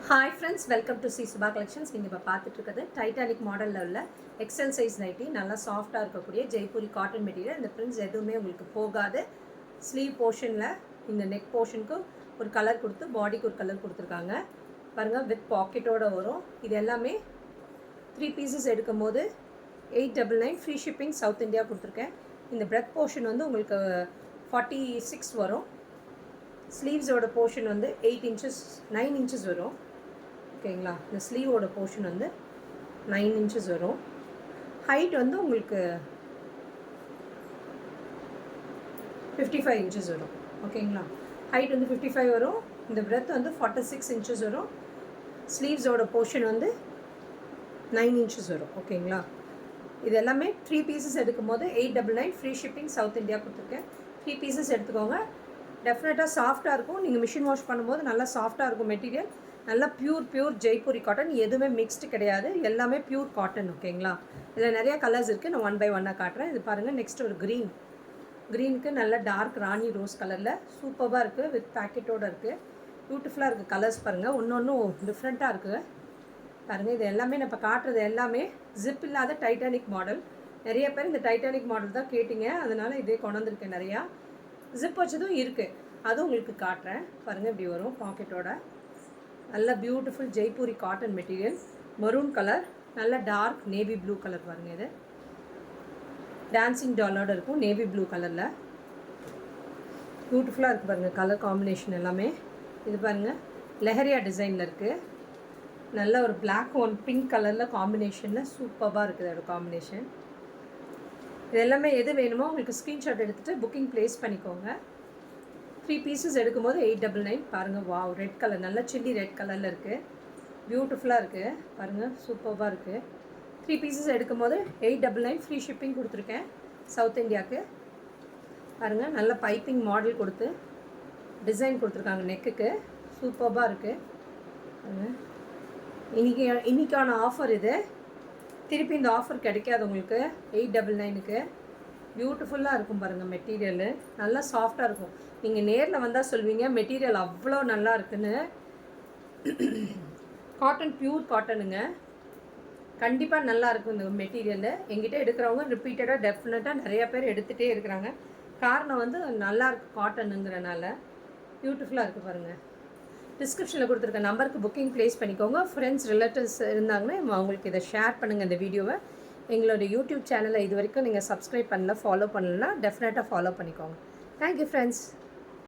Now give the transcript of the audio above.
Hi friends, welcome to சி Subha collections. நீங்கள் இப்போ பார்த்துட்டு இருக்கிறது டைட்டானிக் மாடலில் உள்ள எக்ஸல் சைஸ் நைட்டி. நல்லா சாஃப்டாக இருக்கக்கூடிய ஜெய்ப்பூரி காட்டன் மெட்டீரியல். இந்த பிரிண்ட்ஸ் எதுவுமே உங்களுக்கு போகாது. ஸ்லீவ் போர்ஷனில் இந்த நெக் போர்ஷனுக்கு ஒரு கலர் கொடுத்து பாடிக்கு ஒரு கலர் கொடுத்துருக்காங்க பாருங்கள். வித் பாக்கெட்டோடு வரும். இது எல்லாமே 3 பீசஸ் எடுக்கும் போது 899 ஃப்ரீ ஷிப்பிங் சவுத் இந்தியா கொடுத்துருக்கேன். இந்த பிரெத் போர்ஷன் வந்து உங்களுக்கு 46 வரும். ஸ்லீவ்ஸோட போர்ஷன் வந்து 9 இன்ச்சஸ் வரும். ஓகேங்களா. இந்த ஸ்லீவோட போர்ஷன் வந்து 9 இன்ச்சஸ் வரும். ஹைட் வந்து உங்களுக்கு 55 இன்ச்சஸ் வரும். ஓகேங்களா. ஹைட் வந்து 55 வரும். இந்த பிரெத் வந்து 46 இன்ச்சஸ் வரும். ஸ்லீவ்ஸோட போர்ஷன் வந்து 9 இன்ச்சஸ் வரும். ஓகேங்களா. இது எல்லாமே 3 பீசஸ் எடுக்கும் போது 899 ஃப்ரீ ஷிப்பிங் சவுத் இந்தியா கொடுத்துருக்கேன். 3 பீசஸ் எடுத்துக்கோங்க. டெஃபினட்டாக சாஃப்டாக இருக்கும். நீங்கள் மிஷின் வாஷ் பண்ணும்போது நல்லா சாஃப்டாக இருக்கும் மெட்டீரியல். நல்லா பியூர் ஜெய்ப்பூரி காட்டன். எதுவுமே மிக்ஸ்டு கிடையாது, எல்லாமே பியூர் காட்டன். ஓகேங்களா. இதில் நிறையா கலர்ஸ் இருக்குது. நான் 1 by 1 காட்டுறேன். இது பாருங்கள். நெக்ஸ்ட் ஒரு க்ரீனுக்கு நல்ல டார்க் ராணி ரோஸ் கலரில் சூப்பராக இருக்குது. வித் பேக்கெட்டோடு இருக்குது. பியூட்டிஃபுல்லாக இருக்குது. கலர்ஸ் பாருங்கள், ஒன்றும் டிஃப்ரெண்ட்டாக இருக்குது பாருங்கள். இது எல்லாமே நான் இப்போ காட்டுறது எல்லாமே ஜிப் இல்லாத டைட்டானிக் மாடல். நிறைய பேர் இந்த டைட்டானிக் மாடல் தான் கேட்டிங்க, அதனால் இதே கொண்டு வந்திருக்கேன். நிறையா ஜிப் வச்சதும் இருக்குது, அதுவும் உங்களுக்கு காட்டுறேன் பாருங்கள். இப்படி வரும் பாக்கெட்டோட. நல்ல beautiful Jaipuri cotton material. Maroon colour, நல்ல டார்க் நேவி ப்ளூ கலர் பாருங்கள். இது டான்சிங் டாலோட இருக்கும் நேவி ப்ளூ கலரில். பியூட்டிஃபுல்லாக இருக்குது பாருங்கள். கலர் காம்பினேஷன் எல்லாமே. இது பாருங்கள், லெஹரியா டிசைனில் இருக்குது. நல்ல ஒரு பிளாக் பிங்க் கலரில் காம்பினேஷனில் சூப்பராக இருக்குது அதோட காம்பினேஷன். இது எல்லாமே எது வேணுமோ உங்களுக்கு ஸ்க்ரீன்ஷாட் எடுத்துகிட்டு புக்கிங் ப்ளேஸ் பண்ணிக்கோங்க. 3 பீசஸ் எடுக்கும்போது 899 பாருங்கள். வாவ், ரெட் கலர், நல்ல சில்லி ரெட் கலரில் இருக்குது. பியூட்டிஃபுல்லாக இருக்குது பாருங்கள். சூப்பராக இருக்குது. 3 பீசஸ் எடுக்கும்போது 899 ஃப்ரீ ஷிப்பிங் கொடுத்துருக்கேன் சவுத் இந்தியாவுக்கு. பாருங்கள், நல்ல பைப்பிங் மாடல் கொடுத்து டிசைன் கொடுத்துருக்காங்க நெக்குக்கு. சூப்பராக இருக்குது பாருங்கள். இன்றைக்கான ஆஃபர் இது. திருப்பி இந்த ஆஃபர் கிடைக்காது உங்களுக்கு. 899க்கு பியூட்டிஃபுல்லாக இருக்கும் பாருங்கள். மெட்டீரியலு நல்லா சாஃப்டாக இருக்கும். நீங்கள் நேரில் வந்தால் சொல்வீங்க மெட்டீரியல் அவ்வளோ நல்லா இருக்குன்னு. காட்டன் பியூர் காட்டனுங்க. கண்டிப்பாக நல்லா இருக்கும் இந்த மெட்டீரியலு. எங்கிட்ட எடுக்கிறவங்க ரிப்பீட்டடாக டெஃபினட்டாக நிறையா பேர் எடுத்துகிட்டே இருக்கிறாங்க. காரணம் வந்து நல்லா இருக்குது காட்டனுங்கிறனால. பியூட்டிஃபுல்லாக இருக்குது பாருங்கள். டிஸ்கிரிப்ஷனில் கொடுத்துருக்க நம்பருக்கு புக்கிங் ப்ளேஸ் பண்ணிக்கோங்க. ஃப்ரெண்ட்ஸ் ரிலேட்டிவ்ஸ் இருந்தாங்கன்னா அவங்களுக்கு இதை ஷேர் பண்ணுங்கள் இந்த வீடியோவை. எங்களோட யூடியூப் சேனலை இது வரைக்கும் நீங்கள் சப்ஸ்கிரைப் பண்ணல, ஃபாலோ பண்ணலன்னா டெஃபினட்டாக ஃபாலோ பண்ணிக்கோங்க. Thank you friends.